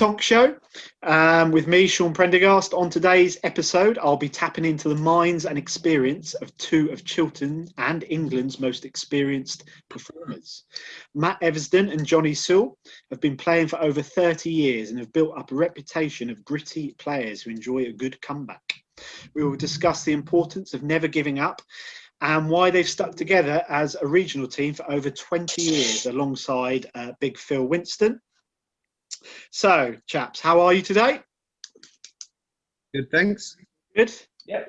Petanque Show with me, Sean Prendergast. On today's episode, I'll be tapping into the minds and experience of two of Chiltern and England's most experienced performers. Matt Eversden and Jonny Sewell have been playing for over 30 years and have built up a reputation of gritty players who enjoy a good comeback. We will discuss the importance of never giving up and why they've stuck together as a regional team for over 20 years alongside Big Phil Winston. So, chaps, how are you today? Good, thanks. Good? Yeah.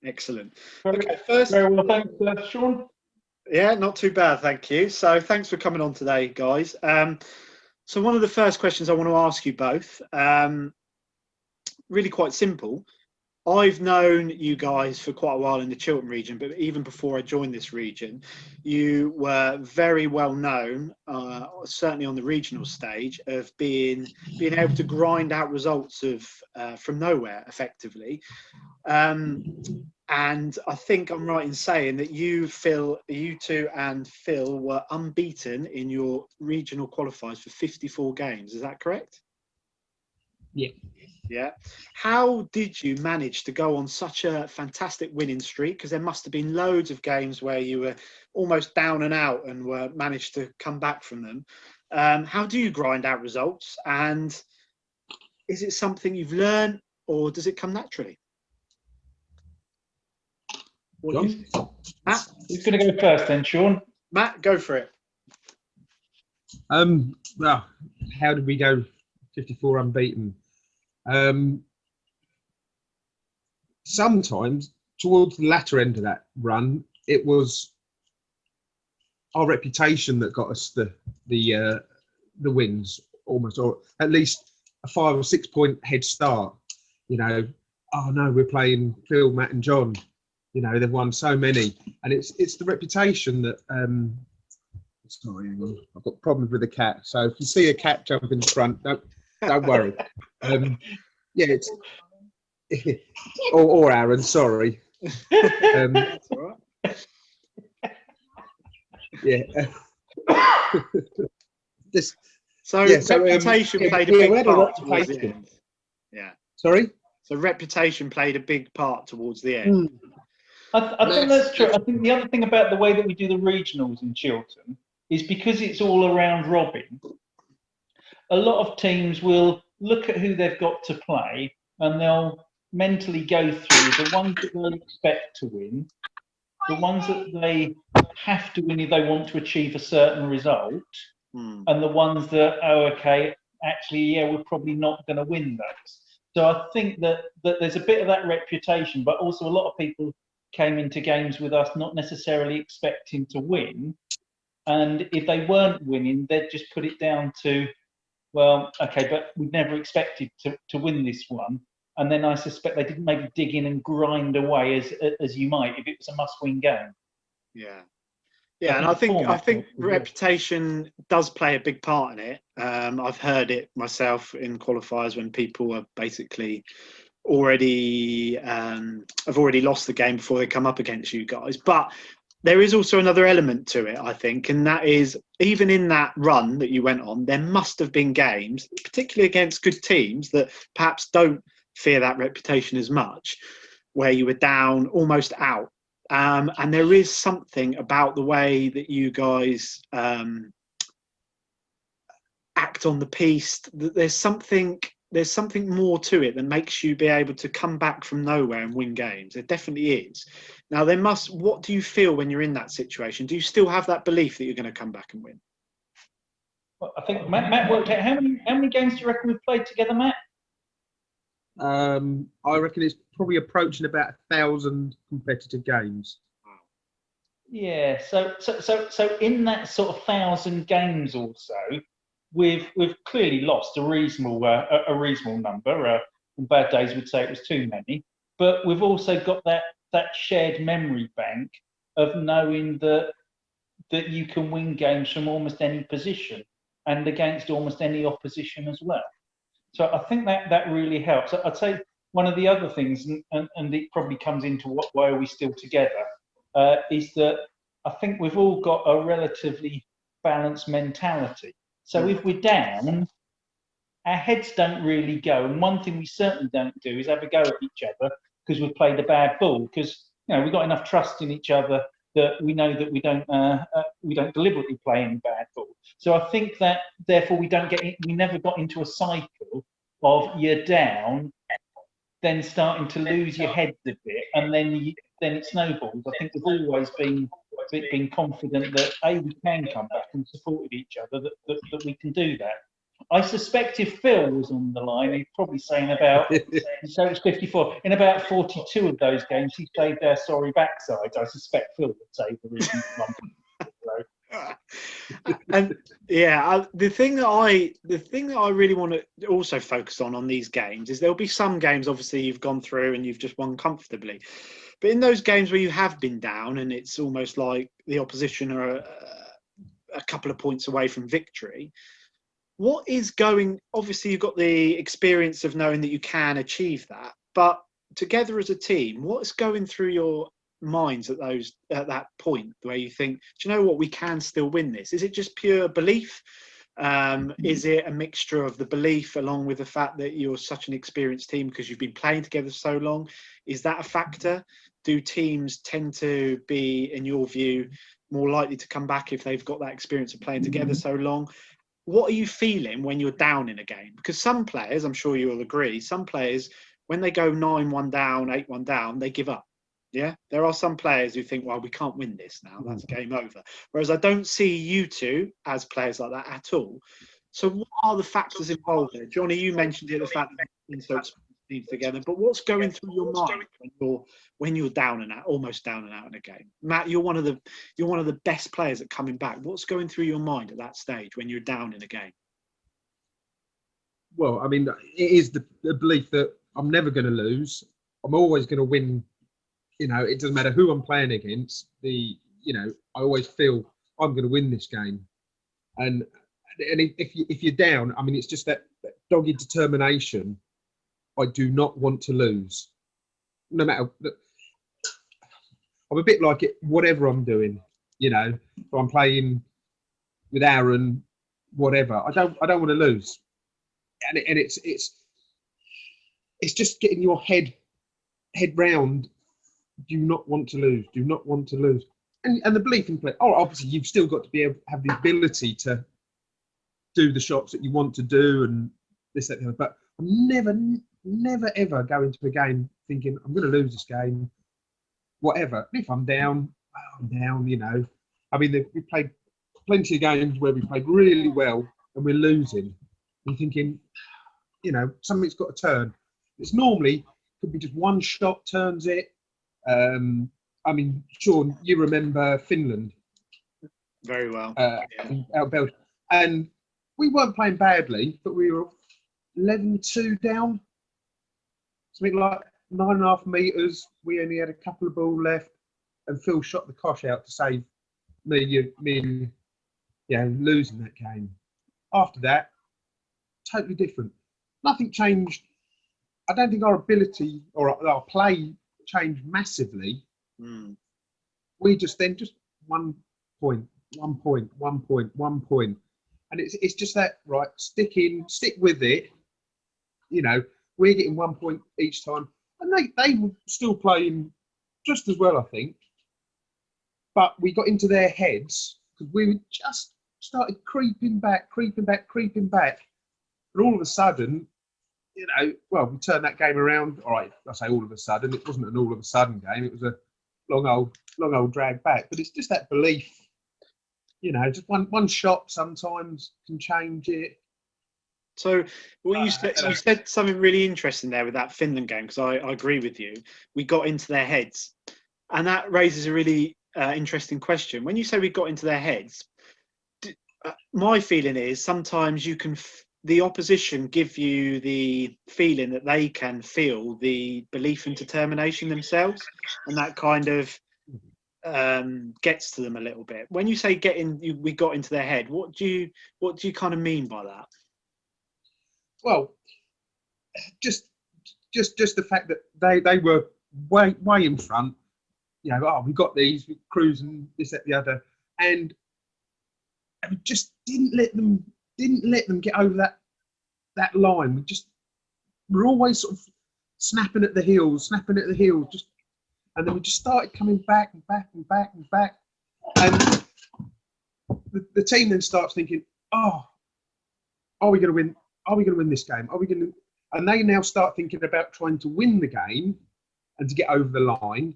Excellent. Okay, first. Very well, thanks, Sean. Yeah, not too bad, thank you. So, thanks for coming on today, guys. So, one of the first questions I want to ask you both, really quite simple. I've known you guys for quite a while in the Chiltern region, but even before I joined this region, you were very well known, certainly on the regional stage, of being able to grind out results from nowhere, effectively. And I think I'm right in saying that you two and Phil were unbeaten in your regional qualifiers for 54 games. Is that correct? Yeah. Yeah. How did you manage to go on such a fantastic winning streak? Because there must have been loads of games where you were almost down and out and managed to come back from them. How do you grind out results? And is it something you've learned or does it come naturally? John? Matt? Who's going to go first then, Sean? Matt, go for it. Well, how did we go 54 unbeaten? Sometimes towards the latter end of that run, it was our reputation that got us the wins, almost, or at least a 5 or 6 point head start. You know, oh no, we're playing Phil, Matt, and John. You know, they've won so many, and it's the reputation that. Sorry, hang on. I've got problems with the cat. So if you see a cat jump in the front, don't worry. Yeah, it's or Aaron. Sorry. That's all right. Yeah. So reputation played a big part towards the end. Yeah. Sorry. So reputation played a big part towards the end. I think that's true. I think the other thing about the way that we do the regionals in Chiltern is because it's all around robin. A lot of teams will look at who they've got to play and they'll mentally go through the ones that they expect to win, the ones that they have to win if they want to achieve a certain result, and the ones that, oh, okay, actually, yeah, we're probably not going to win those. So I think that there's a bit of that reputation, but also a lot of people came into games with us not necessarily expecting to win. And if they weren't winning, they'd just put it down to, well, okay, but we've never expected to win this one. And then I suspect they didn't maybe dig in and grind away as you might if it was a must-win game. Yeah. Yeah, and I think reputation does play a big part in it. I've heard it myself in qualifiers when people are basically already have already lost the game before they come up against you guys. But there is also another element to it, I think, and that is even in that run that you went on, there must have been games, particularly against good teams that perhaps don't fear that reputation as much, where you were down, almost out. And there is something about the way that you guys act on the piece. There's something more to it that makes you be able to come back from nowhere and win games. There definitely is. Now, what do you feel when you're in that situation? Do you still have that belief that you're going to come back and win? Well, I think Matt worked out how many games do you reckon we've played together, Matt? I reckon it's probably approaching about 1,000 competitive games. Yeah. So in that sort of 1,000 games or so, we've clearly lost a reasonable number. On bad days, we'd say it was too many. But we've also got that shared memory bank of knowing that you can win games from almost any position and against almost any opposition as well. So I think that really helps. I'd say one of the other things, and it probably comes into why are we still together, is that I think we've all got a relatively balanced mentality. So if we're down, our heads don't really go. And one thing we certainly don't do is have a go at each other because we've played a bad ball. Because we've got enough trust in each other that we know that we don't deliberately play any bad ball. So I think that therefore we never got into a cycle of you're down, then starting to lose your heads a bit, and then it snowballs. I think we've always been confident that we can come back and supported each other, that we can do that. I suspect if Phil was on the line, he'd probably say so it's 54. In about 42 of those games, he saved our sorry backsides. I suspect Phil would save the reason. And the thing that I really want to also focus on these games is there'll be some games obviously you've gone through and you've just won comfortably, but in those games where you have been down and it's almost like the opposition are a couple of points away from victory, what is going? Obviously you've got the experience of knowing that you can achieve that, but together as a team, what's going through your minds at that point where you think, do you know what, we can still win this? Is it just pure belief? Is it a mixture of the belief along with the fact that you're such an experienced team because you've been playing together so long? Is that a factor? Do teams tend to be, in your view, more likely to come back if they've got that experience of playing together so long? What are you feeling when you're down in a game? Because some players, I'm sure you'll agree, some players, when they go 9-1 down, 8-1 down, they give up. Yeah, there are some players who think, well, we can't win this now. That's game over. Whereas I don't see you two as players like that at all. So what are the factors involved there? Jonny, you mentioned here the fact that you've been so experienced teams together, but what's going through your mind when you're down and out, almost down and out in a game? Matt, you're one of the best players at coming back. What's going through your mind at that stage when you're down in a game? Well, I mean, it is the belief that I'm never going to lose. I'm always going to win. It doesn't matter who I'm playing against. I always feel I'm going to win this game. And if you're down, I mean, it's just that dogged determination. I do not want to lose. No matter. I'm a bit like it. Whatever I'm doing, if I'm playing with Aaron, whatever. I don't want to lose. And it's just getting your head round. Do not want to lose. Do not want to lose. And the belief in play. Oh, obviously, you've still got to be able to have the ability to do the shots that you want to do and this, that, and the other. But I'm never, ever go into a game thinking I'm going to lose this game, whatever. If I'm down, I'm down, I mean, we played plenty of games where we played really well and we're losing. I'm thinking, something's got to turn. It's normally, could be just one shot turns it. I mean, Sean, you remember Finland very well. Out Belgium, and we weren't playing badly, but we were 11-2 down, something like 9.5 meters. We only had a couple of ball left, and Phil shot the cosh out to save me losing that game. After that, totally different. Nothing changed. I don't think our ability or our play changed massively. We just 1 point, and it's just that, right, stick with it. We're getting 1 point each time, and they were still playing just as well, I think, but we got into their heads because we just started creeping back, and all of a sudden, we turned that game around. All right, I say all of a sudden. It wasn't an all of a sudden game. It was a long old drag back. But it's just that belief. Just one shot sometimes can change it. So, you said something really interesting there with that Finland game, because I agree with you. We got into their heads, and that raises a really interesting question. When you say we got into their heads, my feeling is sometimes you can. The opposition give you the feeling that they can feel the belief and determination themselves, and that kind of gets to them a little bit. When you say we got into their head, what do you kind of mean by that? Well, just the fact that they were way in front. We got these, we cruising, this, that, the other, and we just didn't let them get over that line, we're always sort of snapping at the heels, just, and then we just started coming back and back and back and back, and the team then starts thinking, oh, are we going to win? Are we going to win this game? Are we going to? And they now start thinking about trying to win the game and to get over the line.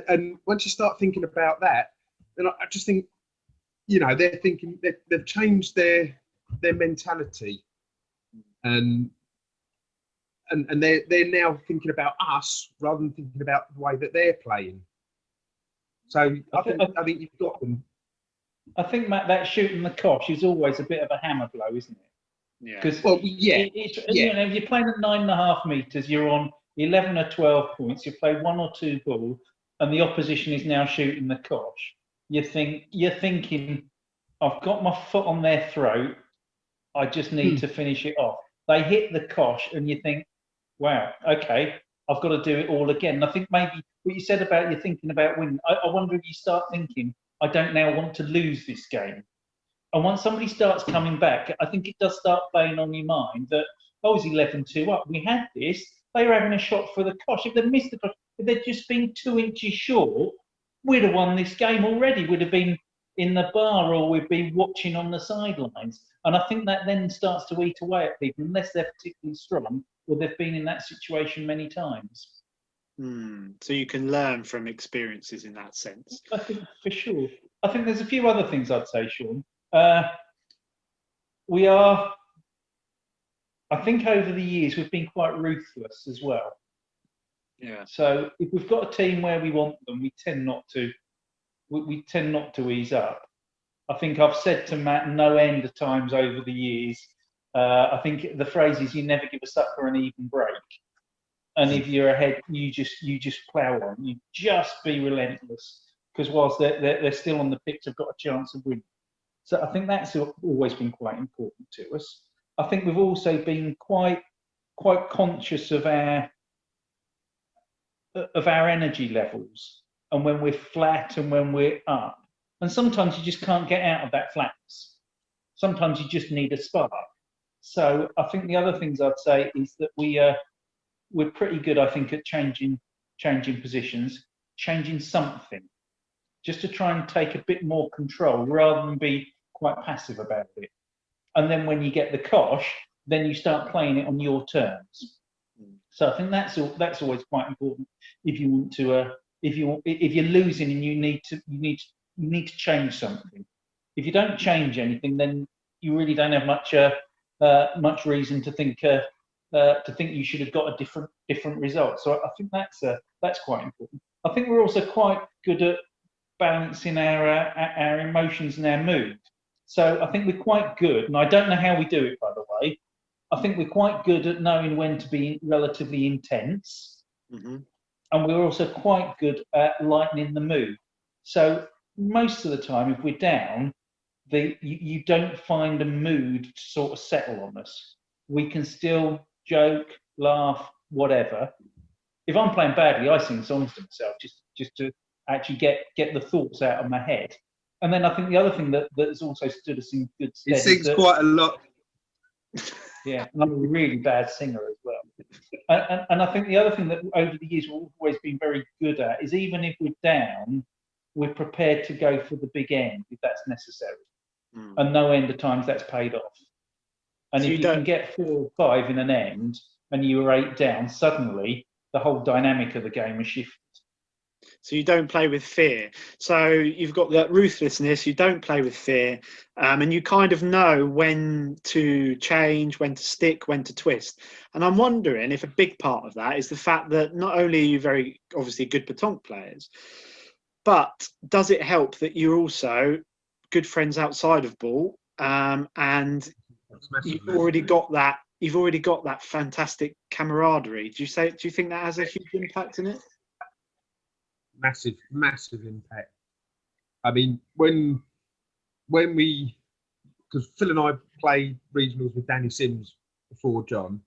And once you start thinking about that, then I just think, they're thinking they've changed their mentality, and they're now thinking about us rather than thinking about the way that they're playing. So I think you've got them. I think, Matt, that shooting the cosh is always a bit of a hammer blow, isn't it? Yeah. Because if you're playing at 9.5 metres, you're on 11 or 12 points. You play 1 or 2 ball, and the opposition is now shooting the cosh. You're thinking, I've got my foot on their throat. I just need to finish it off. They hit the cosh, and you think, wow, okay, I've got to do it all again. And I think maybe what you said about you thinking about winning, I wonder if you start thinking, I don't now want to lose this game. And once somebody starts coming back, I think it does start playing on your mind that, oh, it's 11-2 up. We had this. They were having a shot for the cosh. If they'd missed the cosh, if they'd just been 2 inches short, we'd have won this game already. We'd have been in the bar or we'd be watching on the sidelines. And I think that then starts to eat away at people unless they're particularly strong or they've been in that situation many times. So you can learn from experiences in that sense. I think for sure. I think there's a few other things I'd say, Sean. We are, I think over the years, we've been quite ruthless as well. Yeah. So if we've got a team where we want them, we tend not to. We tend not to ease up. I think I've said to Matt no end of times over the years. I think the phrase is, "You never give a sucker an even break." And if you're ahead, you just plough on. You just be relentless, because whilst they're still on the pitch, they've got a chance of winning. So I think that's always been quite important to us. I think we've also been quite conscious of our energy levels, and when we're flat and when we're up. And sometimes you just can't get out of that flatness. Sometimes you just need a spark. So I think the other things I'd say is that we're pretty good, I think, at changing positions, changing something, just to try and take a bit more control rather than be quite passive about it. And then when you get the cosh, then you start playing it on your terms. So I think that's always quite important if you want to if you're losing and you need to change something. If you don't change anything, then you really don't have much reason to think you should have got a different result. So I think that's quite important. I think we're also quite good at balancing our emotions and our mood. So I think we're quite good, and I don't know how we do it, by the way. I think we're quite good at knowing when to be relatively intense, and we're also quite good at lightening the mood. So most of the time, if we're down, you don't find a mood to sort of settle on us. We can still joke, laugh, whatever. If I'm playing badly, I sing songs to myself just to actually get the thoughts out of my head. And then I think the other thing that has also stood us in good stead. He sings quite a lot. Yeah, and I'm a really bad singer as well. And I think the other thing that over the years we've always been very good at is, even if we're down, we're prepared to go for the big end if that's necessary. And no end of times that's paid off. And so if you can get 4 or 5 in an end and you were 8 down, suddenly the whole dynamic of the game has shifted. So you don't play with fear. So you've got that ruthlessness. You don't play with fear, and you kind of know when to change, when to stick, when to twist. And I'm wondering if a big part of that is the fact that not only are you very obviously good petanque players, but does it help that you're also good friends outside of ball, and you've already got that. You've already got that fantastic camaraderie. Do you think that has a huge impact in it? Massive impact. I mean, when we, because Phil and I played regionals with Danny Sims before John,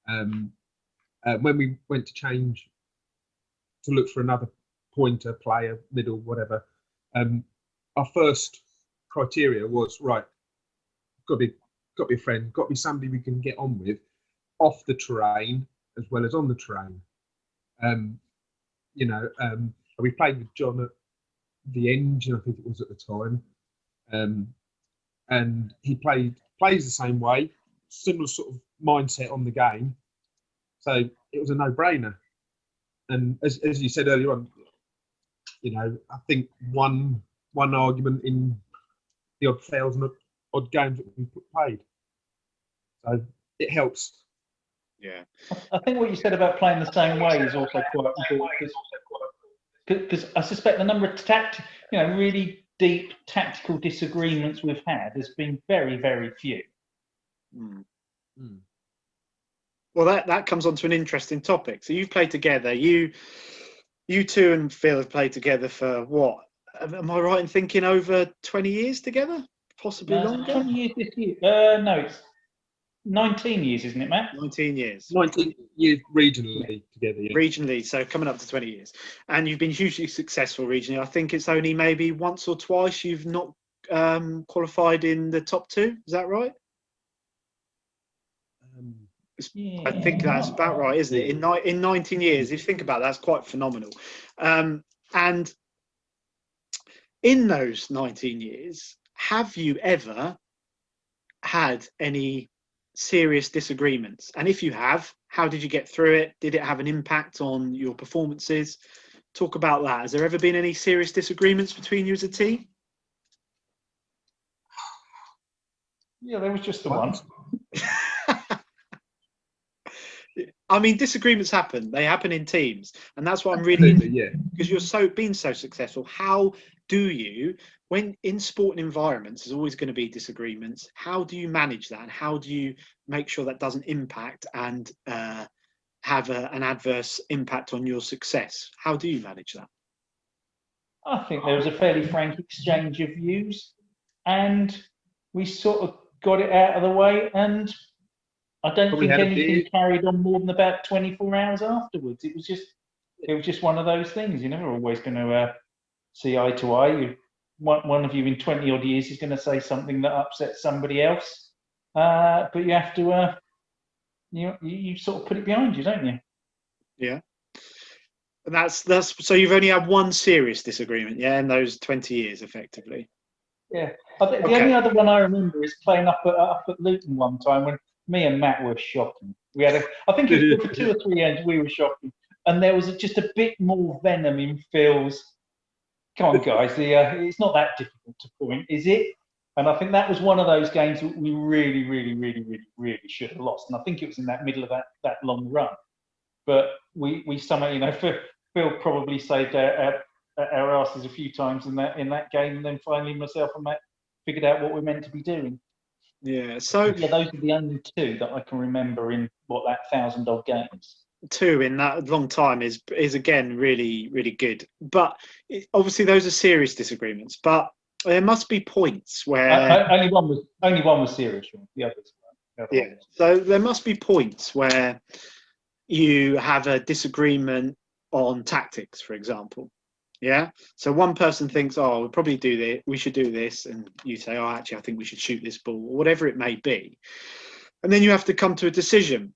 when we went to change to look for another pointer, player, middle, whatever, our first criteria was, right, got to be got to be a friend, got to be somebody we can get on with off the terrain as well as on the terrain. We played with John at the Engine, I think it was at the time, and he plays the same way, similar sort of mindset on the game. So it was a no-brainer. And as you said earlier on, I think one argument in the odd 1,000 odd games that we played. So it helps. Yeah. I think what you said about playing the same way is also quite important, because I suspect the number of really deep tactical disagreements we've had has been very, very few. Mm. Mm. Well, that comes on to an interesting topic. So you've played together. You two and Phil have played together for what? Am I right in thinking over 20 years together? Possibly longer? 20 years this year. No, it's 19 years, isn't it, Matt? 19 years. 19 years regionally together. Yeah. Regionally, so coming up to 20 years. And you've been hugely successful regionally. I think it's only maybe once or twice you've not qualified in the top two. Is that right? I think that's about right, isn't it? In 19 years, if you think about it, that's quite phenomenal. And in those 19 years, have you ever had any serious disagreements? And if you have, how did you get through it? Did it have an impact on your performances? Talk about that. Has there ever been any serious disagreements between you as a team? Yeah, there was just the one. I mean, disagreements happen. They happen in teams, and that's what I'm really because you're being so successful. How do you, when in sporting environments, there's always going to be disagreements. How do you manage that, and how do you make sure that doesn't impact and have an adverse impact on your success? How do you manage that? I think there was a fairly frank exchange of views, and we sort of got it out of the way, and I don't think anything carried on more than about 24 hours afterwards. It was just one of those things. You're never always going to see eye to eye. One of you in 20 odd years is going to say something that upsets somebody else, but you have to you sort of put it behind you, don't you? Yeah. And that's so you've only had one serious disagreement, yeah, in those 20 years, effectively. Yeah. I think the only other one I remember is playing up at Luton one time when me and Matt were shocking. We had I think it was for 2 or 3 ends we were shocking, and there was just a bit more venom in Phil's. Come on, guys, it's not that difficult to point, is it? And I think that was one of those games that we really, really, really, really, really should have lost. And I think it was in that middle of that long run. But we somehow, Phil probably saved our asses a few times in that game, and then finally myself and Matt figured out what we're meant to be doing. Yeah. So yeah, those are the only two that I can remember in that 1,000 odd games. 2 in that long time is again really, really good. But obviously those are serious disagreements. But there must be points where only one was serious. The others weren't. Yeah. So there must be points where you have a disagreement on tactics, for example. Yeah. So one person thinks, "Oh, we'll probably do this. We should do this," and you say, "Oh, actually, I think we should shoot this ball," or whatever it may be. And then you have to come to a decision.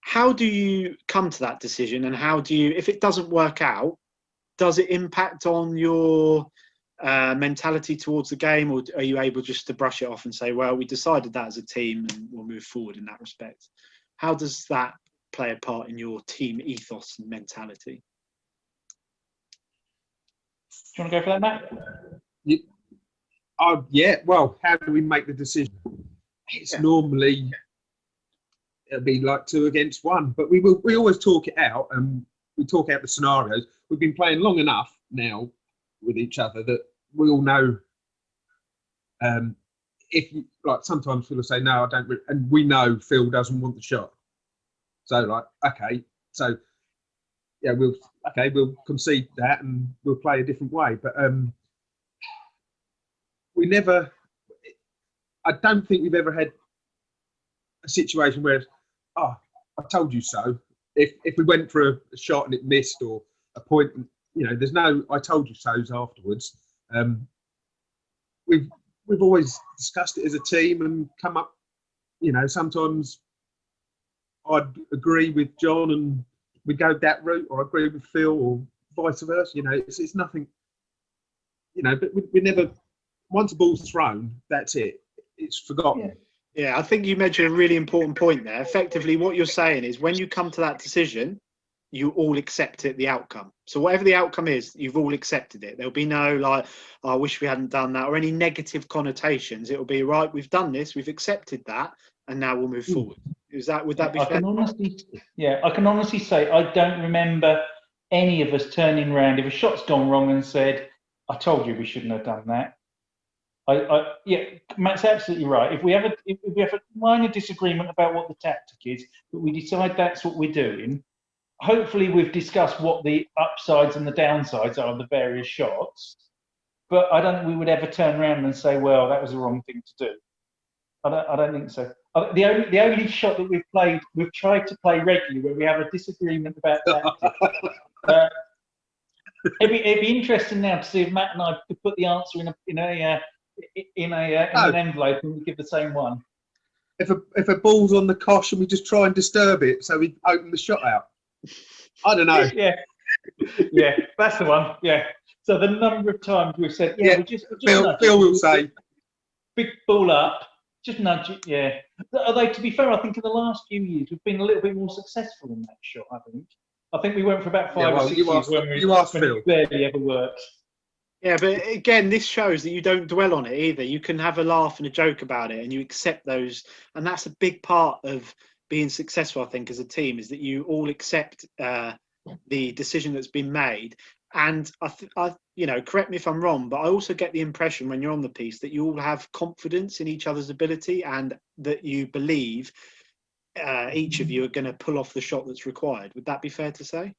How do you come to that decision, and how do you, if it doesn't work out, does it impact on your mentality towards the game, or are you able just to brush it off and say, "Well, we decided that as a team, and we'll move forward in that respect"? How does that play a part in your team ethos and mentality? Do you want to go for that, Matt? Yeah. Well, how do we make the decision? It's normally it'll be like 2 against 1, but we always talk it out, and we talk out the scenarios. We've been playing long enough now with each other that we all know. If sometimes Phil will say no, I don't, and we know Phil doesn't want the shot. So so yeah, we'll concede that and we'll play a different way. But we never. I don't think we've ever had a situation where, "Oh, I told you so." If we went for a shot and it missed, or a point, there's no "I told you so's" afterwards. We've always discussed it as a team and come up you know, sometimes I'd agree with John and we go that route, or I agree with Phil, or vice versa. You know, it's nothing. You know, but we never. Once a ball's thrown, that's it. It's forgotten. Yeah, I think you mentioned a really important point there. Effectively, what you're saying is when you come to that decision, you all accept it, the outcome. So whatever the outcome is, you've all accepted it. There'll be no like, oh, I wish we hadn't done that, or any negative connotations. It'll be right. We've done this. We've accepted that, and now we'll move forward. Would that be fair? I can honestly say I don't remember any of us turning around if a shot's gone wrong and said, "I told you we shouldn't have done that." Yeah, Matt's absolutely right. If we have a minor disagreement about what the tactic is, but we decide that's what we're doing, hopefully we've discussed what the upsides and the downsides are of the various shots. But I don't think we would ever turn around and say, "Well, that was the wrong thing to do." I don't think so. The only shot that we've tried to play regularly where we have a disagreement about tactics. It'd be interesting now to see if Matt and I could put the answer in an envelope and we give the same one. If a ball's on the cosh and we just try and disturb it, so we open the shot out. I don't know. Yeah, that's the one. Yeah. So the number of times we've said, we just Phil will say, big ball up, just nudge it. Yeah. Although to be fair, I think in the last few years we've been a little bit more successful in that shot. I think we went for about 5 or 6 years when it barely ever worked. Yeah, but again, this shows that you don't dwell on it either. You can have a laugh and a joke about it, and you accept those. And that's a big part of being successful, I think, as a team, is that you all accept the decision that's been made. And you know, correct me if I'm wrong, but I also get the impression when you're on the piece that you all have confidence in each other's ability, and that you believe each of you are going to pull off the shot that's required. Would that be fair to say?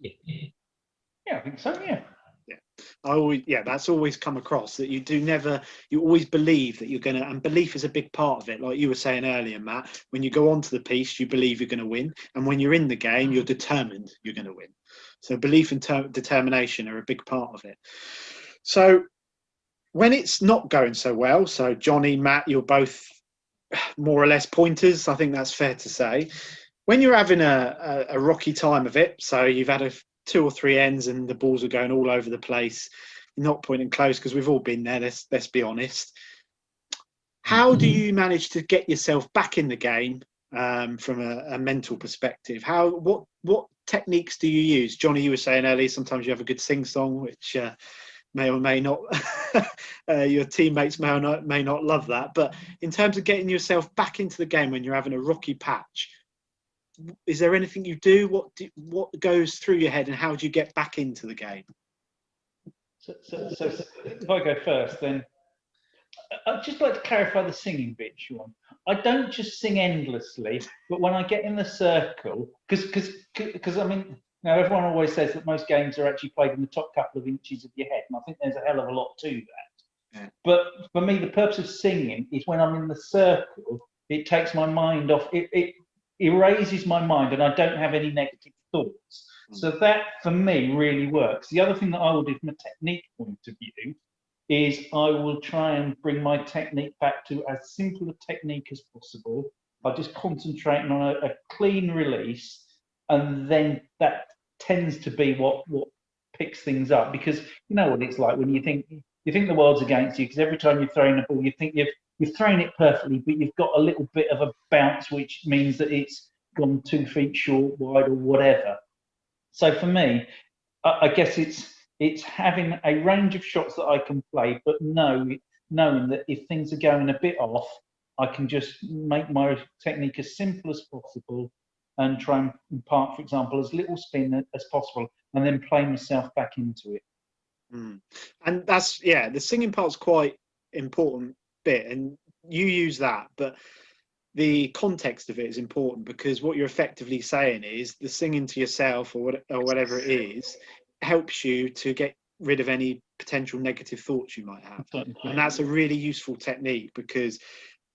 Yeah, I think so. Yeah. That's always come across, that you always believe that you're going to, and belief is a big part of it. Like you were saying earlier, Matt, when you go onto the piece, you believe you're going to win. And when you're in the game, you're determined you're going to win. So belief and determination are a big part of it. So when it's not going so well, so Jonny, Matt, you're both more or less pointers. I think that's fair to say. When you're having a rocky time of it, so you've had 2 or 3 ends and the balls are going all over the place, not pointing close, because we've all been there, let's be honest. How do you manage to get yourself back in the game from a mental perspective? What techniques do you use? Jonny, you were saying earlier, sometimes you have a good sing-song, which may or may not, your teammates may or may not love that. But in terms of getting yourself back into the game when you're having a rocky patch, is there anything you do? What goes through your head, and how do you get back into the game? So if I go first, then I'd just like to clarify the singing bit, Sean. I don't just sing endlessly, but when I get in the circle, because I mean, now everyone always says that most games are actually played in the top couple of inches of your head, and I think there's a hell of a lot to that. Yeah. But for me, the purpose of singing is when I'm in the circle, it takes my mind off. It erases my mind, and I don't have any negative thoughts. So that, for me, really works. The other thing that I will do from a technique point of view is I will try and bring my technique back to as simple a technique as possible. I just concentrate on a clean release, and then that tends to be what picks things up, because you know what it's like when you think the world's against you, because every time you're throwing a ball, you think you've thrown it perfectly, but you've got a little bit of a bounce, which means that it's gone 2 feet short, wide, or whatever. So for me, I guess it's having a range of shots that I can play, but knowing that if things are going a bit off, I can just make my technique as simple as possible and try and impart, for example, as little spin as possible, and then play myself back into it. And that's, the singing part's quite important bit, and you use that, but the context of it is important, because what you're effectively saying is the singing to yourself or whatever it is helps you to get rid of any potential negative thoughts you might have. And that's a really useful technique, because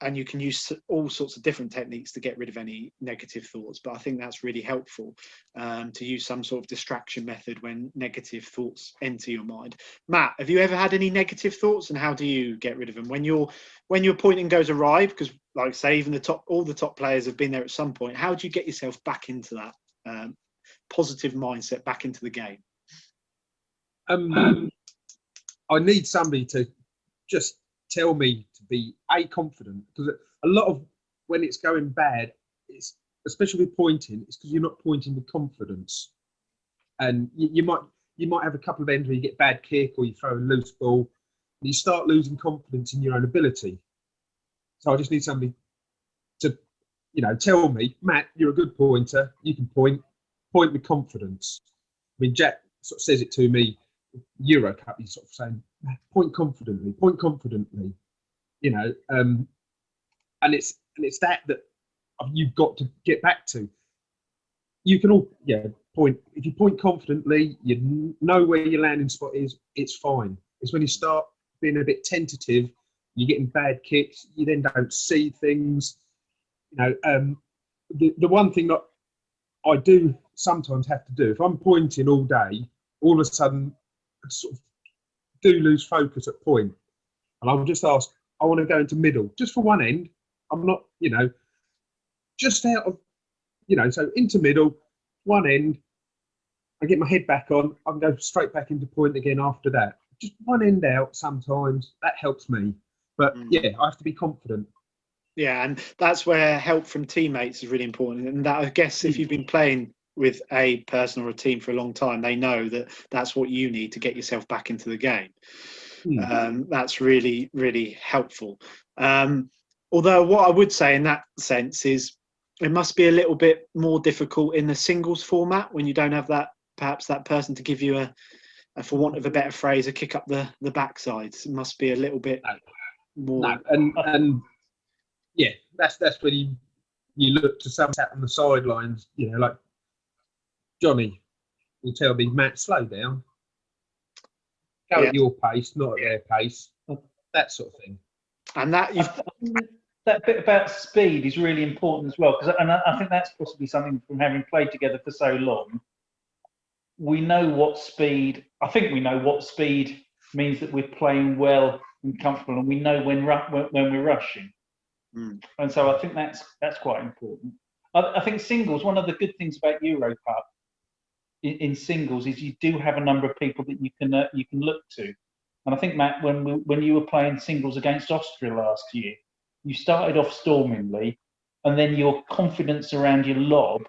and you can use all sorts of different techniques to get rid of any negative thoughts. But I think that's really helpful, to use some sort of distraction method when negative thoughts enter your mind. Matt, have you ever had any negative thoughts, and how do you get rid of them when your pointing goes awry? Because, like I say, even all the top players have been there at some point. How do you get yourself back into that positive mindset, back into the game? I need somebody to just tell me to be confident, because a lot of when it's going bad, it's especially with pointing, it's because you're not pointing with confidence, and you might have a couple of ends where you get bad kick or you throw a loose ball and you start losing confidence in your own ability. So I just need somebody to, tell me, Matt, you're a good pointer, you can point with confidence. I mean, Jack sort of says it to me, Euro Cup, he's sort of saying, point confidently, and it's that you've got to get back to. You can all point. If you point confidently, you know where your landing spot is, it's fine. It's when you start being a bit tentative, you're getting bad kicks, you then don't see things. The one thing that I do sometimes have to do, if I'm pointing all day, all of a sudden I sort of do lose focus at point, and I'll just ask, I want to go into middle just for one end. I'm not, just out of, so into middle, one end. I get my head back on. I can go straight back into point again after that. Just one end out sometimes. That helps me. But I have to be confident. Yeah, and that's where help from teammates is really important. And that, I guess, if you've been playing with a person or a team for a long time, they know that that's what you need to get yourself back into the game. That's really, really helpful. Although what I would say in that sense is it must be a little bit more difficult in the singles format when you don't have perhaps that person to give you a, for want of a better phrase, a kick up the backside. It must be a little bit more. No, and that's when you look to someone sat on the sidelines, like Jonny will tell me, Matt, slow down. Go at your pace, not at their pace. That sort of thing. And that bit about speed is really important as well, and I think that's possibly something from having played together for so long. We know what speed. I think we know what speed means that we're playing well and comfortable, and we know when we're rushing. And so I think that's quite important. I think singles. One of the good things about Euro Cup in singles is you do have a number of people that you can look to. And I think, Matt, when you were playing singles against Austria last year, you started off stormingly, and then your confidence around your lob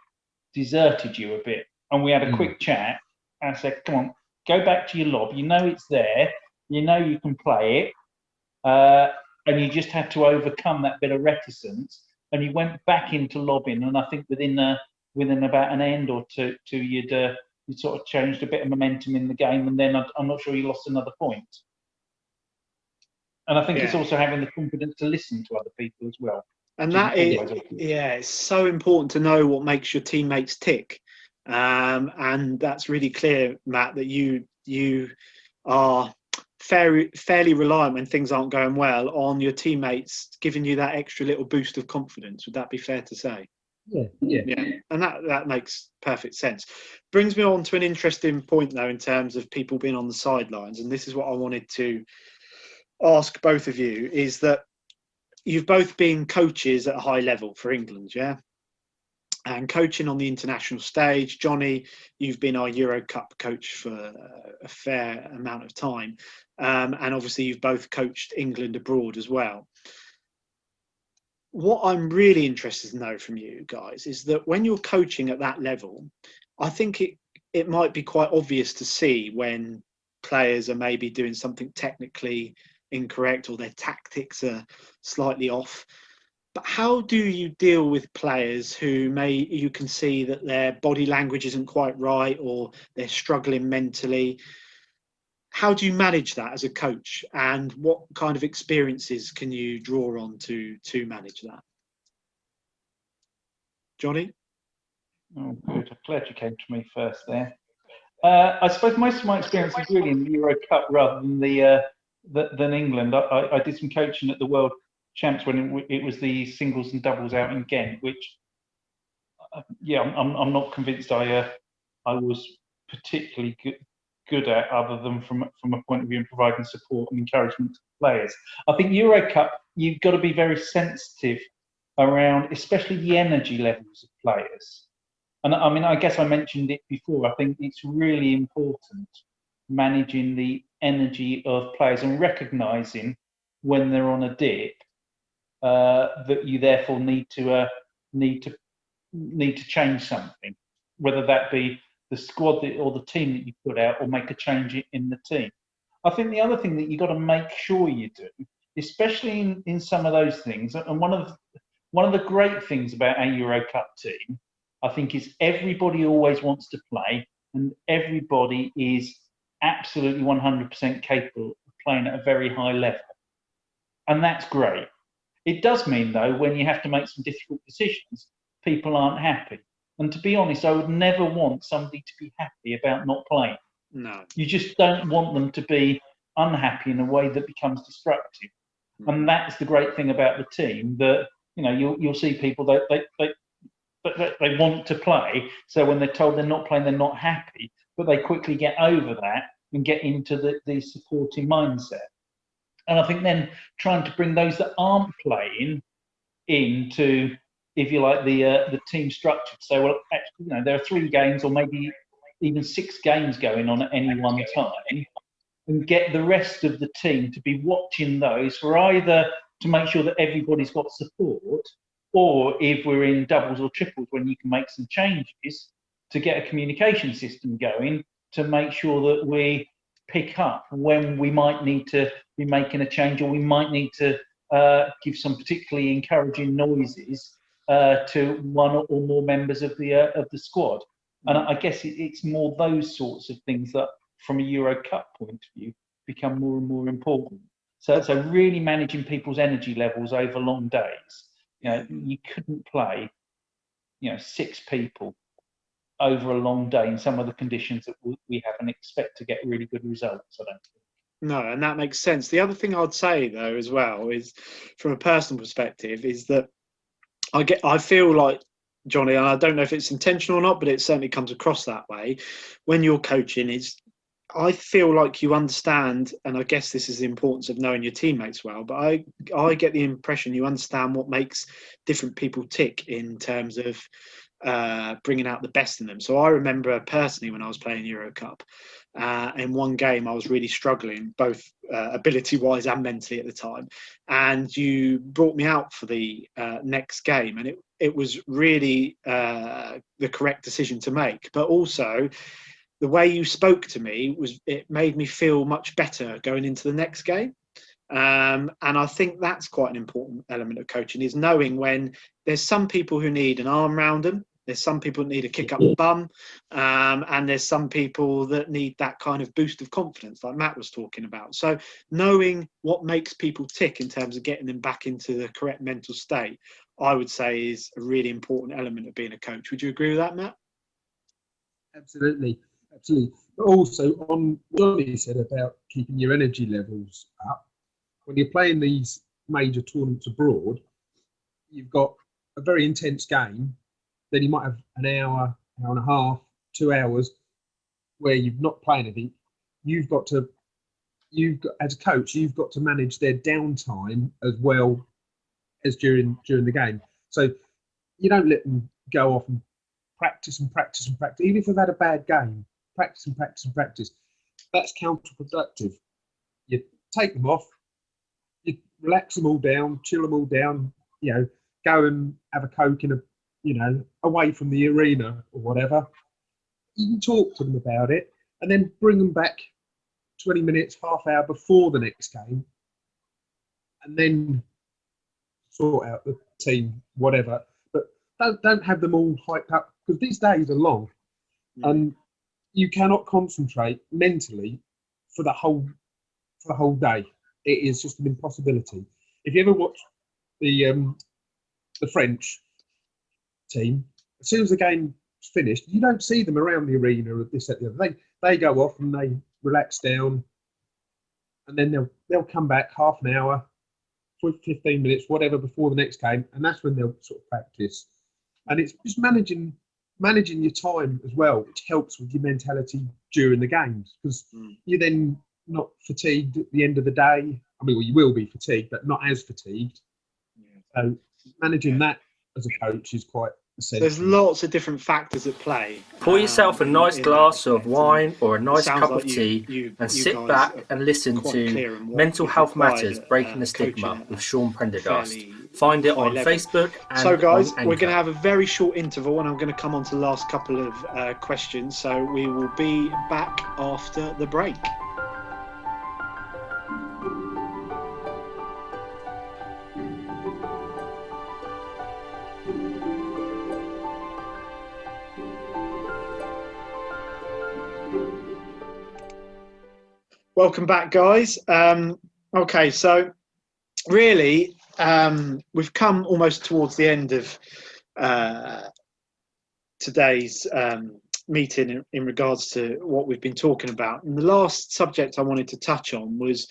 deserted you a bit. And we had a quick chat, and I said, come on, go back to your lob. You know it's there. You know you can play it. And you just had to overcome that bit of reticence. And you went back into lobbing. And I think within about an end or two, you'd sort of changed a bit of momentum in the game. And then I'm not sure you lost another point. And I think it's also having the confidence to listen to other people as well. And that is, it's so important to know what makes your teammates tick. And that's really clear, Matt, that you are fairly reliant when things aren't going well on your teammates giving you that extra little boost of confidence. Would that be fair to say? Yeah. And that makes perfect sense. Brings me on to an interesting point, though, in terms of people being on the sidelines. And this is what I wanted to ask both of you, is that you've both been coaches at a high level for England, and coaching on the international stage. Jonny, you've been our Euro Cup coach for a fair amount of time, and obviously you've both coached England abroad as well. What I'm really interested to know from you guys is that when you're coaching at that level, I think it might be quite obvious to see when players are maybe doing something technically incorrect or their tactics are slightly off. But how do you deal with players who you can see that their body language isn't quite right or they're struggling mentally? How do you manage that as a coach, and what kind of experiences can you draw on to manage that? Jonny? Oh, good. I'm glad you came to me first there. I suppose most of my experience is really in the Euro Cup rather than than England. I did some coaching at the World champs when it was the singles and doubles out in Ghent, which I'm not convinced I was particularly good at, other than from a point of view of providing support and encouragement to players. I think Euro Cup, you've got to be very sensitive around, especially the energy levels of players. And I mean, I guess I mentioned it before. I think it's really important managing the energy of players and recognising when they're on a dip, that you therefore need to change something, whether that be the squad or the team that you put out, or make a change in the team. I think the other thing that you've got to make sure you do, especially in some of those things, and one of the great things about our Euro Cup team, I think, is everybody always wants to play, and everybody is absolutely 100% capable of playing at a very high level. And that's great. It does mean, though, when you have to make some difficult decisions, people aren't happy. And to be honest, I would never want somebody to be happy about not playing. No. You just don't want them to be unhappy in a way that becomes destructive. And that's the great thing about the team, that, you know, you'll see people that they want to play. So when they're told they're not playing, they're not happy, but they quickly get over that and get into the supporting mindset. And I think then trying to bring those that aren't playing into, if you like, the team structure. So, well, actually, you know, there are 3 games or maybe even 6 games going on at any one time, and get the rest of the team to be watching those, for either to make sure that everybody's got support, or if we're in doubles or triples, when you can make some changes to get a communication system going to make sure that we pick up when we might need to be making a change, or we might need to give some particularly encouraging noises to one or more members of the squad. And I guess it's more those sorts of things that, from a Euro Cup point of view, become more and more important. So really managing people's energy levels over long days. You know, you couldn't play, 6 people over a long day in some of the conditions that we have, and expect to get really good results, I don't think. No, and that makes sense. The other thing I'd say, though, as well, is from a personal perspective, is that I feel like, Jonny, and I don't know if it's intentional or not, but it certainly comes across that way when you're coaching. I feel like you understand, and I guess this is the importance of knowing your teammates well, but I get the impression you understand what makes different people tick in terms of bringing out the best in them. So I remember personally when I was playing Euro Cup, in one game I was really struggling, both ability-wise and mentally at the time, and you brought me out for the next game, and it was really the correct decision to make. But also, the way you spoke to me it made me feel much better going into the next game. And I think that's quite an important element of coaching, is knowing when there's some people who need an arm around them, there's some people that need a kick up the bum, and there's some people that need that kind of boost of confidence like Matt was talking about. So knowing what makes people tick in terms of getting them back into the correct mental state, I would say, is a really important element of being a coach. Would you agree with that, Matt? Absolutely. But also, on what Jonny said about keeping your energy levels up, when you're playing these major tournaments abroad, you've got a very intense game, then you might have an hour, hour and a half, 2 hours where you've not played anything. As a coach, you've got to manage their downtime as well as during the game. So you don't let them go off and practice. Even if they've had a bad game, practice. That's counterproductive. You take them off, you relax them all down, chill them all down, go and have a Coke away from the arena or whatever. You can talk to them about it and then bring them back 20 minutes, half hour before the next game, and then sort out the team, whatever. But don't have them all hyped up, because these days are long, and you cannot concentrate mentally for the whole day. It is just an impossibility. If you ever watch the French team, as soon as the game's finished, you don't see them around the arena or this, that, the other. They go off and they relax down, and then they'll come back half an hour, 15 minutes, whatever, before the next game, and that's when they'll sort of practice. And it's just managing your time as well, which helps with your mentality during the games, because you're then not fatigued at the end of the day. I mean, well, you will be fatigued, but not as fatigued. So managing that as a coach is quite essential. There's lots of different factors at play. Pour yourself a nice glass of wine or a nice cup like of tea you and sit guys back and listen quite to clear on what Mental is Health required Matters at, Breaking the coaching Stigma at with a Sean Prendergast. fairly Find it high on level. Facebook and So guys, on we're going to Anchor. have a very short interval, and I'm going to come on to the last couple of questions. So we will be back after the break. Welcome back, guys. Okay, so really, we've come almost towards the end of today's meeting in regards to what we've been talking about. And the last subject I wanted to touch on was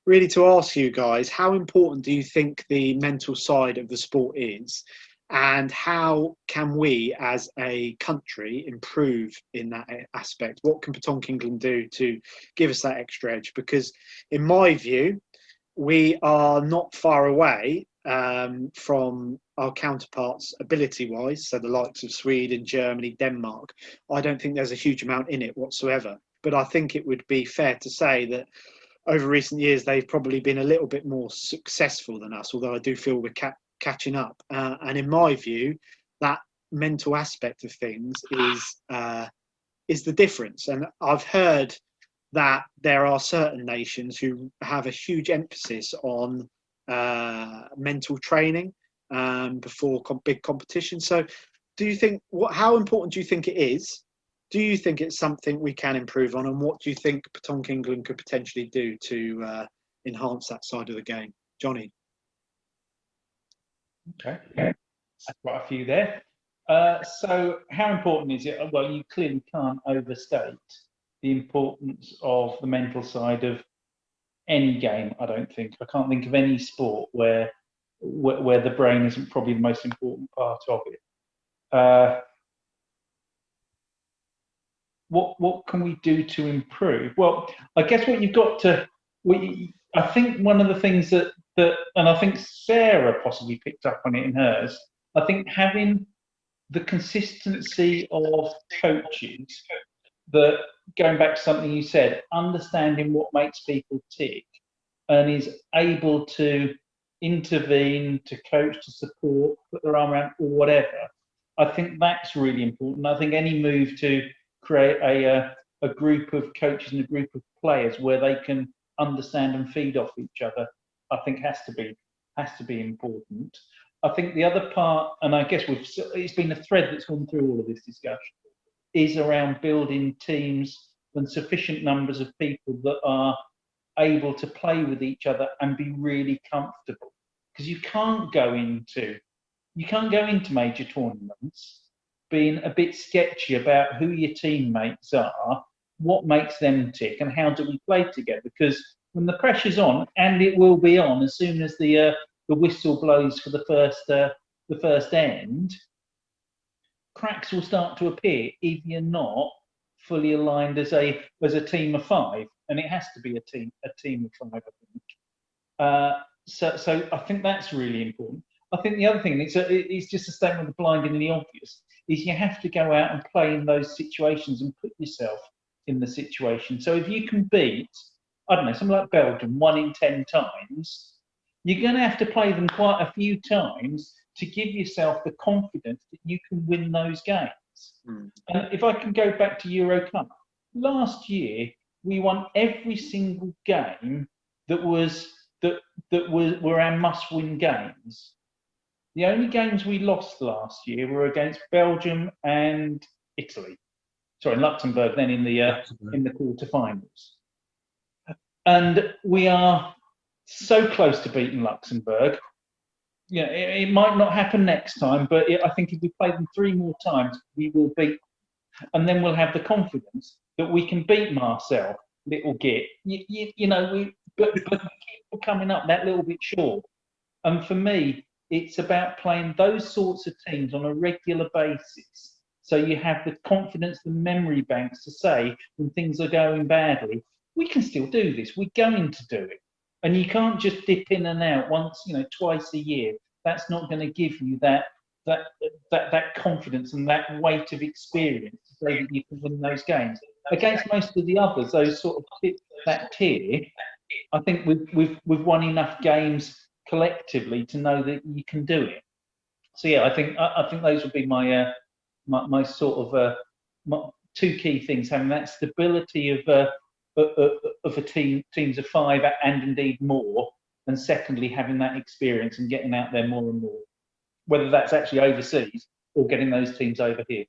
really to ask you guys, how important do you think the mental side of the sport is? And how can we as a country improve in that aspect? What can Petanque England do to give us that extra edge? Because in my view, we are not far away from our counterparts ability-wise, so the likes of Sweden, Germany, Denmark. I don't think there's a huge amount in it whatsoever. But I think it would be fair to say that over recent years, they've probably been a little bit more successful than us, although I do feel we're catching up. And in my view, that mental aspect of things is the difference. And I've heard that there are certain nations who have a huge emphasis on mental training before big competitions. So do you think, how important do you think it is? Do you think it's something we can improve on? And what do you think Petanque England could potentially do to enhance that side of the game? Jonny? Okay, that's quite a few there. So how important is it? Well, you clearly can't overstate the importance of the mental side of any game, I don't think. I can't think of any sport where the brain isn't probably the most important part of it. What can we do to improve? Well, I guess what you've got to, I think one of the things that, and I think Sarah possibly picked up on it in hers, I think having the consistency of coaches that, going back to something you said, understanding what makes people tick and is able to intervene, to coach, to support, put their arm around or whatever, I think that's really important. I think any move to create a group of coaches and a group of players where they can understand and feed off each other, I think has to be important. I think the other part, and I guess it's been a thread that's gone through all of this discussion, is around building teams and sufficient numbers of people that are able to play with each other and be really comfortable. Because you can't go into major tournaments being a bit sketchy about who your teammates are, what makes them tick, and how do we play together. Because when the pressure's on, and it will be on as soon as the whistle blows for the first end, cracks will start to appear if you're not fully aligned as a team of five, and it has to be a team of five, I think. So I think that's really important. I think the other thing, it's just a statement of the blinding and the obvious, is you have to go out and play in those situations and put yourself in the situation. So if you can beat, I don't know, something like Belgium 1 in 10 times, you're going to have to play them quite a few times to give yourself the confidence that you can win those games. And if I can go back to Euro Cup, last year we won every single game that were our must-win games. The only games we lost last year were against Belgium and Italy. Sorry, Luxembourg. Then in the quarterfinals, and we are so close to beating Luxembourg. Yeah, it might not happen next time, but I think if we play them 3 more times, we will beat them. And then we'll have the confidence that we can beat Marcel, little git. But we keep coming up that little bit short. And for me, it's about playing those sorts of teams on a regular basis. So you have the confidence, the memory banks to say when things are going badly, we can still do this. We're going to do it. And you can't just dip in and out once, twice a year. That's not going to give you that confidence and that weight of experience to say that you can win those games. Against most of the others, those sort of that tier, I think we've won enough games collectively to know that you can do it. So yeah, I think those would be my my sort of my two key things: having that stability of a teams of 5 and indeed more, and secondly having that experience and getting out there more and more, whether that's actually overseas or getting those teams over here.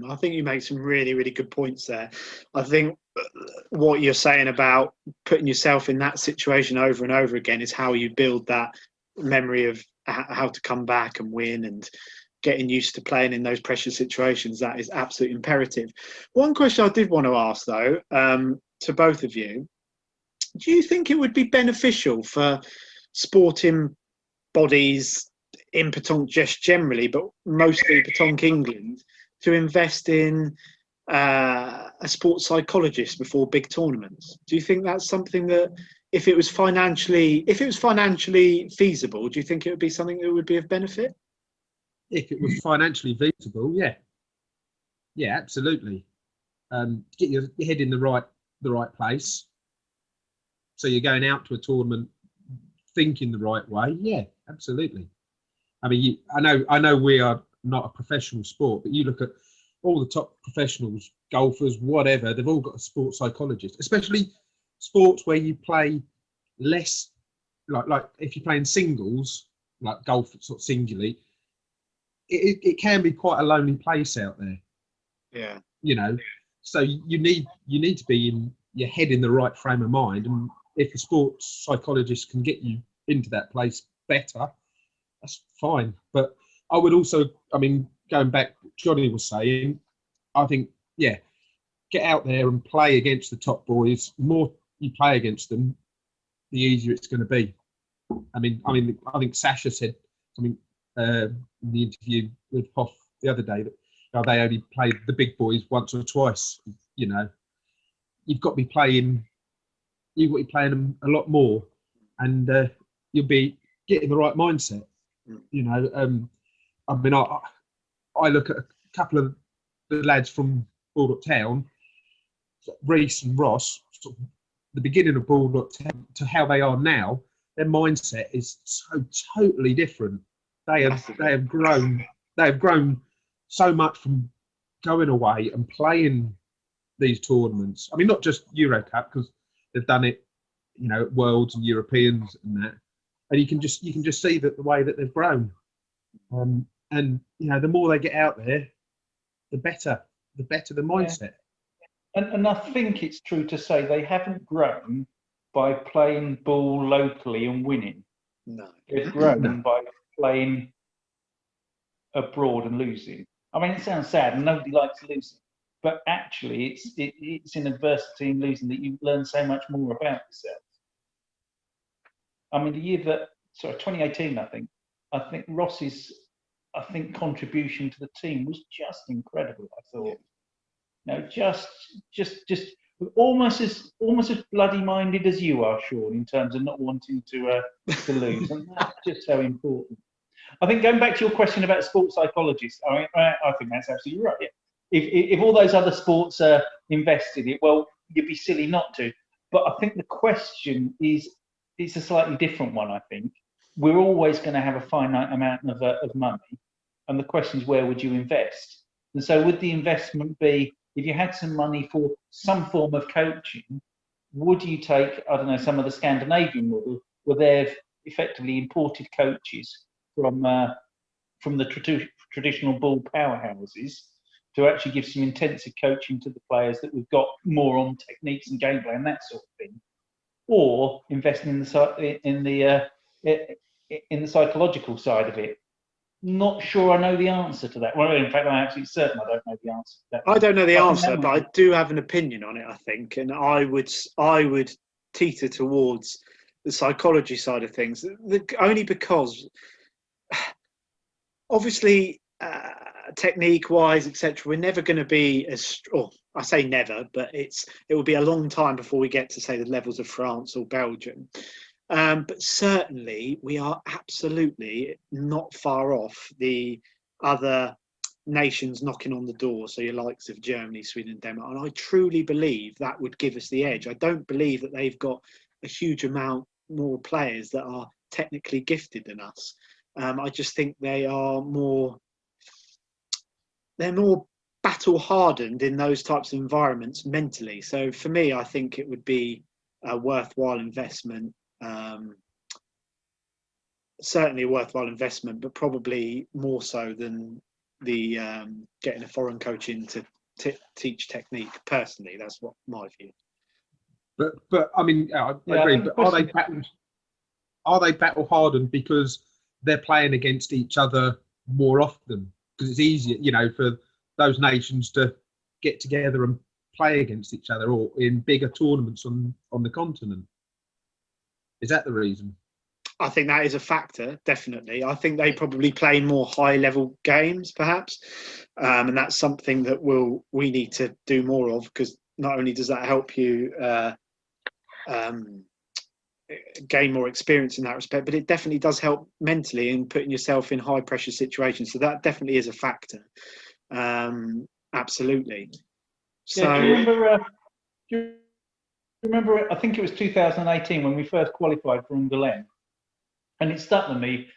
I think you make some really, really good points there. I think what you're saying about putting yourself in that situation over and over again is how you build that memory of how to come back and win, and getting used to playing in those pressure situations. That is absolutely imperative. One question I did want to ask, though, to both of you, do you think it would be beneficial for sporting bodies in Petanque just generally, but mostly Petanque England, to invest in a sports psychologist before big tournaments? Do you think that's something that, if it was financially feasible, do you think it would be something that would be of benefit? If it was financially feasible, yeah, absolutely. Get your head in the right place, so you're going out to a tournament thinking the right way. Yeah, absolutely. I mean, I know we are not a professional sport, but you look at all the top professionals, golfers, whatever, they've all got a sports psychologist, especially sports where you play less, like if you're playing singles, like golf sort of singularly, it can be quite a lonely place out there. Yeah. So you need to be in your head in the right frame of mind, and if a sports psychologist can get you into that place better, that's fine. But I would also, going back, Jonny was saying, I think, yeah, get out there and play against the top boys. The more you play against them, the easier it's going to be. I think Sasha said something in the interview with Hoff the other day that they only played the big boys once or twice. You've got to be playing them a lot more, and you'll be getting the right mindset. I look at a couple of the lads from Baldock Town, Reese and Ross, sort of the beginning of Baldock Town to how they are now. Their mindset is so totally different. They have grown so much from going away and playing these tournaments. I mean, not just Euro Cup, because they've done it, at Worlds and Europeans and that. And you can just see that the way that they've grown. And the more they get out there, the better the mindset. Yeah. And I think it's true to say they haven't grown by playing ball locally and winning. No. They've grown by playing abroad and losing. I mean, it sounds sad, and nobody likes losing, but actually, it's in adversity and losing that you learn so much more about yourself. I mean, 2018, I think Ross's contribution to the team was just incredible. I thought, just almost as bloody-minded as you are, Sean, in terms of not wanting to lose, and that's just so important. I think going back to your question about sports psychologists, I think that's absolutely right. Yeah. If all those other sports invested it, well, you'd be silly not to. But I think the question is a slightly different one. I think we're always going to have a finite amount of money, and the question is, where would you invest? And so would the investment be, if you had some money for some form of coaching, would you take, I don't know, some of the Scandinavian model where they've effectively imported coaches from the traditional ball powerhouses to actually give some intensive coaching to the players that we've got more on techniques and gameplay and that sort of thing, or investing in the psychological side of it? Not sure I know the answer to that. Well, in fact, I'm absolutely certain I don't know the answer to that. I don't know the answer, but I do have an opinion on it, I think, and I would teeter towards the psychology side of things. Only because, obviously, technique-wise, etc., we're never going to be as. Or I say never, but it will be a long time before we get to say the levels of France or Belgium. But certainly, we are absolutely not far off the other nations knocking on the door, so your likes of Germany, Sweden, Denmark, and I truly believe that would give us the edge. I don't believe that they've got a huge amount more players that are technically gifted than us. I just think they're more battle hardened in those types of environments mentally. So for me, I think it would be a worthwhile investment. Certainly a worthwhile investment, but probably more so than the getting a foreign coach in to teach technique. Personally, that's what my view. But I mean, I agree. But are they battle hardened because they're playing against each other more often? Because it's easier, for those nations to get together and play against each other, or in bigger tournaments on the continent. Is that the reason? I think that is a factor, definitely. I think they probably play more high-level games, perhaps, and that's something that we need to do more of, because not only does that help you gain more experience in that respect, but it definitely does help mentally in putting yourself in high-pressure situations. So that definitely is a factor. Absolutely. So, yeah, do you remember? I think it was 2018 when we first qualified for Unbeaten. And it stuck with me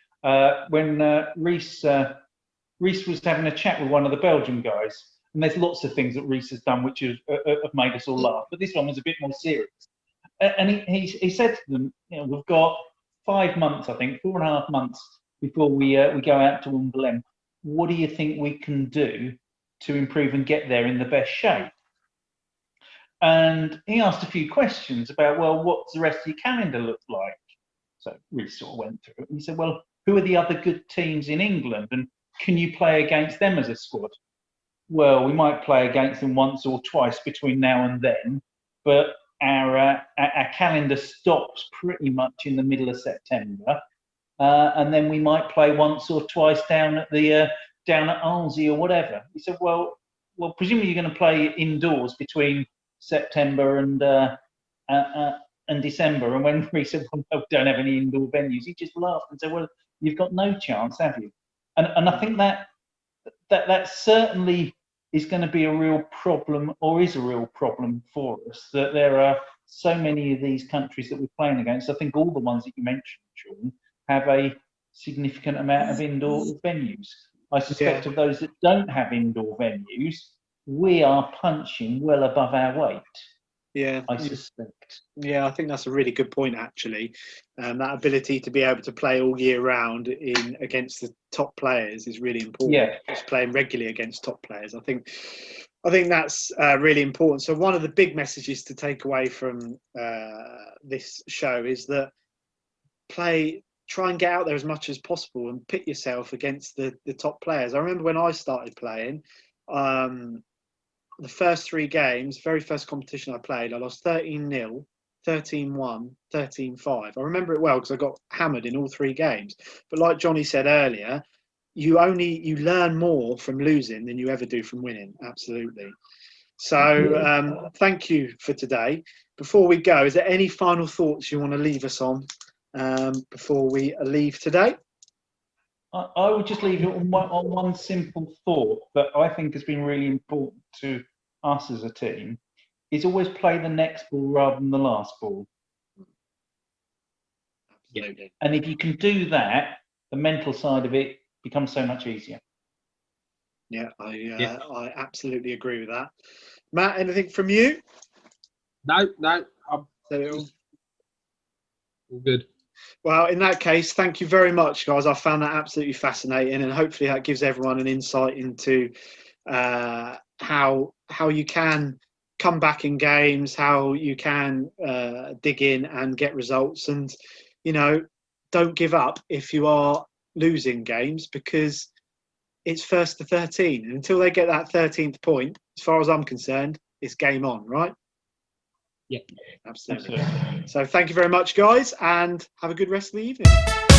when Reece was having a chat with one of the Belgian guys. And there's lots of things that Reece has done which have made us all laugh. But this one was a bit more serious. And he said to them, we've got 5 months, I think, 4.5 months before we go out to Unbeaten. What do you think we can do to improve and get there in the best shape? And he asked a few questions about, well, what's the rest of your calendar look like? So we sort of went through it. And he said, well, who are the other good teams in England? And can you play against them as a squad? Well, we might play against them once or twice between now and then, but our calendar stops pretty much in the middle of September. And then we might play once or twice down at Alzey or whatever. He said, well, presumably you're going to play indoors between September and December. And when we said, well, no, we don't have any indoor venues, he just laughed and said, well, you've got no chance, have you? And I think that certainly is going to be a real problem, or is a real problem for us, that there are so many of these countries that we're playing against. I think all the ones that you mentioned, Sean, have a significant amount of indoor venues. I suspect of those that don't have indoor venues, we are punching well above our weight. Yeah, I suspect. Yeah, I think that's a really good point, actually. That ability to be able to play all year round against the top players is really important. Yeah. Just playing regularly against top players. I think that's really important. So one of the big messages to take away from this show is that try and get out there as much as possible and pit yourself against the top players. I remember when I started playing, the first 3 games, very first competition I played, I lost 13-0, 13-1, 13-5. I remember it well because I got hammered in all 3 games. But like Jonny said earlier, you learn more from losing than you ever do from winning. Absolutely. So thank you for today. Before we go, is there any final thoughts you want to leave us on before we leave today? I would just leave it on one simple thought that I think has been really important to us as a team, is always play the next ball rather than the last ball. Absolutely. And if you can do that, the mental side of it becomes so much easier. Yeah, I absolutely agree with that. Matt, anything from you? No, I'm all good. Well, in that case, thank you very much, guys. I found that absolutely fascinating, and hopefully that gives everyone an insight into how you can come back in games, how you can dig in and get results, and don't give up if you are losing games, because it's first to 13, and until they get that 13th point, as far as I'm concerned, it's game on, right? Absolutely. Absolutely. So thank you very much, guys, and have a good rest of the evening.